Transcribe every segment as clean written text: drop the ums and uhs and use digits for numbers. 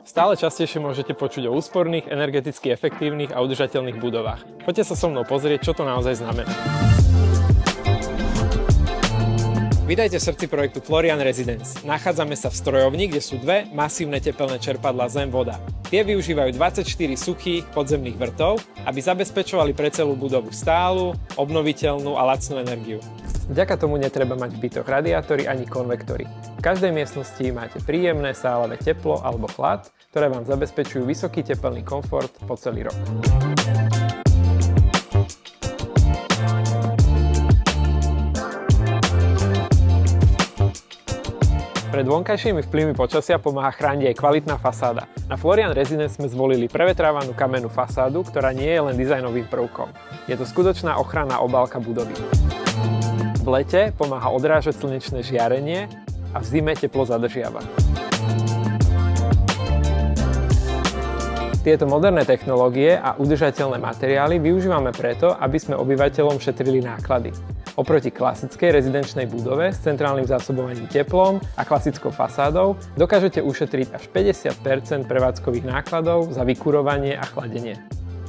Stále častejšie môžete počuť o úsporných, energeticky efektívnych a udržateľných budovách. Poďte sa so mnou pozrieť, čo to naozaj znamená. Vítajte v srdci projektu Florian Residence. Nachádzame sa v strojovni, kde sú dve masívne tepelné čerpadlá zem-voda. Tie využívajú 24 suchých podzemných vrtov, aby zabezpečovali pre celú budovu stálu, obnoviteľnú a lacnú energiu. Vďaka tomu netreba mať v bytoch radiátory ani konvektory. V každej miestnosti máte príjemné sálavé teplo alebo chlad, ktoré vám zabezpečujú vysoký tepelný komfort po celý rok. Pred vonkajšími vplyvmi počasia pomáha chrániť aj kvalitná fasáda. Na Florian Residence sme zvolili prevetrávanú kamennú fasádu, ktorá nie je len dizajnovým prvkom. Je to skutočná ochranná obálka budovy. V lete pomáha odrážať slnečné žiarenie a v zime teplo zadržiava. Tieto moderné technológie a udržateľné materiály využívame preto, aby sme obyvateľom šetrili náklady. Oproti klasickej rezidenčnej budove s centrálnym zásobovaním teplom a klasickou fasádou dokážete ušetriť až 50% prevádzkových nákladov za vykurovanie a chladenie.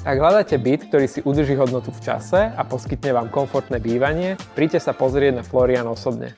Ak hľadáte byt, ktorý si udrží hodnotu v čase a poskytne vám komfortné bývanie, príďte sa pozrieť na Florian osobne.